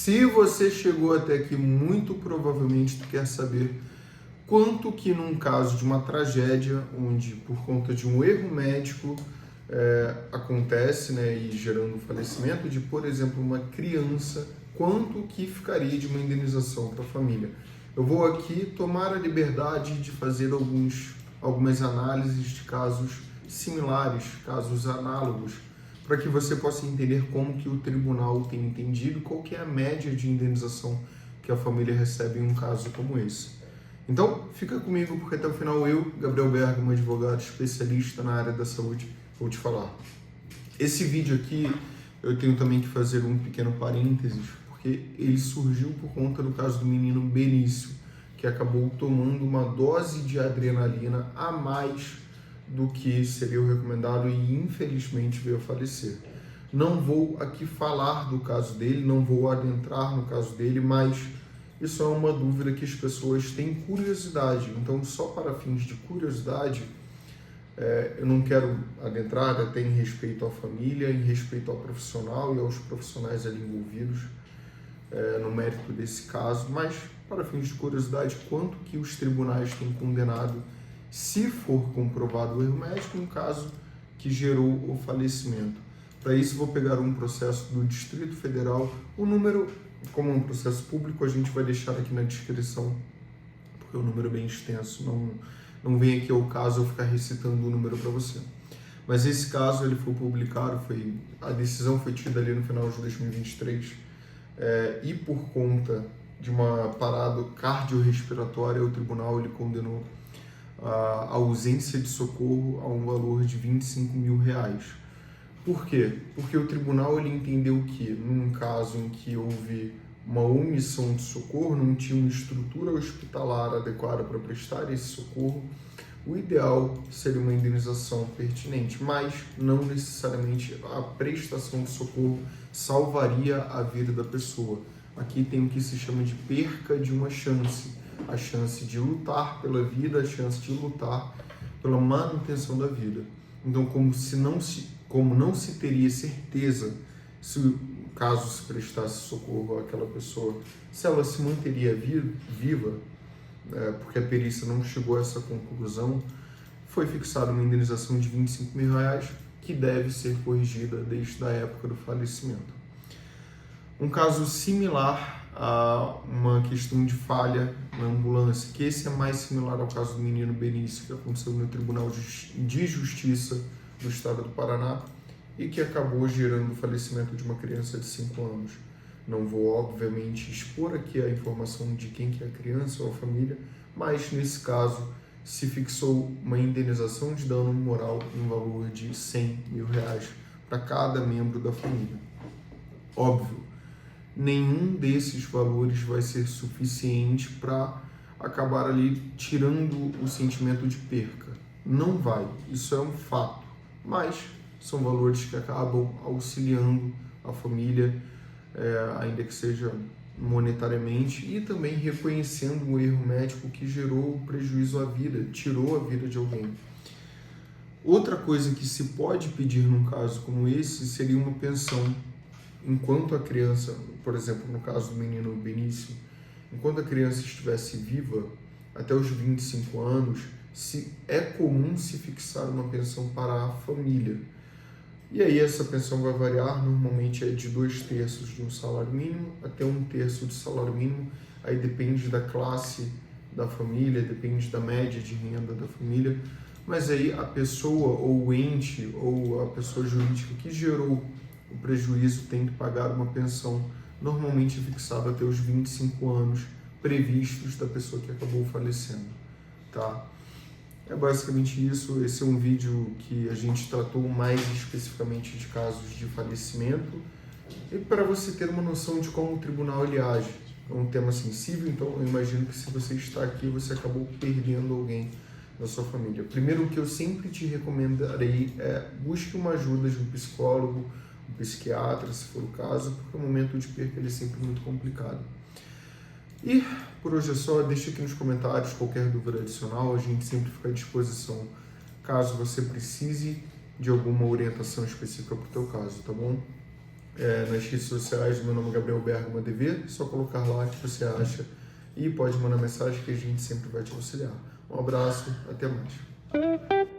Se você chegou até aqui, muito provavelmente tu quer saber quanto que num caso de uma tragédia, onde por conta de um erro médico acontece, né, e gerando o falecimento de, por exemplo, uma criança, quanto que ficaria de uma indenização para a família. Eu vou aqui tomar a liberdade de fazer algumas análises de casos similares, casos análogos, para que você possa entender como que o tribunal tem entendido, qual que é a média de indenização que a família recebe em um caso como esse. Então, fica comigo, porque até o final eu, Gabriel Bergamo, advogado especialista na área da saúde, vou te falar. Esse vídeo aqui, eu tenho também que fazer um pequeno parênteses, porque ele surgiu por conta do caso do menino Benício, que acabou tomando uma dose de adrenalina a mais do que seria o recomendado e infelizmente veio a falecer. Não vou aqui falar do caso dele, não vou adentrar no caso dele, mas isso é uma dúvida que as pessoas têm curiosidade. Então, só para fins de curiosidade, eu não quero adentrar até em respeito à família, em respeito ao profissional e aos profissionais ali envolvidos no mérito desse caso, mas para fins de curiosidade, quanto que os tribunais têm condenado se for comprovado o erro médico, um caso que gerou o falecimento. Para isso, vou pegar um processo do Distrito Federal. O número, como é um processo público, a gente vai deixar aqui na descrição, porque é um número bem extenso. Não vem aqui ao caso eu ficar recitando o número para você. Mas esse caso ele foi publicado, a decisão foi tida ali no final de 2023, e por conta de uma parada cardiorrespiratória, o tribunal ele condenou a ausência de socorro a um valor de R$25 mil. Por quê? Porque o tribunal ele entendeu que, num caso em que houve uma omissão de socorro, não tinha uma estrutura hospitalar adequada para prestar esse socorro, o ideal seria uma indenização pertinente, mas não necessariamente a prestação de socorro salvaria a vida da pessoa. Aqui tem o que se chama de perca de uma chance, a chance de lutar pela vida, a chance de lutar pela manutenção da vida. Então, como não se teria certeza se caso se prestasse socorro àquela pessoa, se ela se manteria viva, porque a perícia não chegou a essa conclusão, foi fixada uma indenização de R$25 mil, que deve ser corrigida desde a época do falecimento. Um caso similar a uma questão de falha na ambulância, que esse é mais similar ao caso do menino Benício, que aconteceu no Tribunal de Justiça do Estado do Paraná e que acabou gerando o falecimento de uma criança de 5 anos. Não vou, obviamente, expor aqui a informação de quem que é a criança ou a família, mas, nesse caso, se fixou uma indenização de dano moral no valor de R$100 mil para cada membro da família. Óbvio, nenhum desses valores vai ser suficiente para acabar ali tirando o sentimento de perca. Não vai, isso é um fato, mas são valores que acabam auxiliando a família, ainda que seja monetariamente, e também reconhecendo o erro médico que gerou o prejuízo à vida, tirou a vida de alguém. Outra coisa que se pode pedir num caso como esse seria uma pensão enquanto a criança, por exemplo, no caso do menino Benício, enquanto a criança estivesse viva, até os 25 anos, é comum se fixar uma pensão para a família. E aí essa pensão vai variar, normalmente é de 2/3 de um salário mínimo até 1/3 de salário mínimo, aí depende da classe da família, depende da média de renda da família, mas aí a pessoa ou o ente ou a pessoa jurídica que gerou o prejuízo tem que pagar uma pensão normalmente fixada até os 25 anos previstos da pessoa que acabou falecendo, tá? É basicamente isso. Esse é um vídeo que a gente tratou mais especificamente de casos de falecimento e para você ter uma noção de como o tribunal ele age. É um tema sensível, então eu imagino que se você está aqui, você acabou perdendo alguém da sua família. Primeiro, o que eu sempre te recomendarei é busque uma ajuda de um psicólogo, um psiquiatra, se for o caso, porque o momento de perca ele é sempre muito complicado. E por hoje é só, deixa aqui nos comentários qualquer dúvida adicional, a gente sempre fica à disposição caso você precise de alguma orientação específica para o teu caso, tá bom? nas redes sociais. Meu nome é Gabriel Bergman DV, só colocar lá que você acha e pode mandar mensagem que a gente sempre vai te auxiliar. Um abraço, até mais.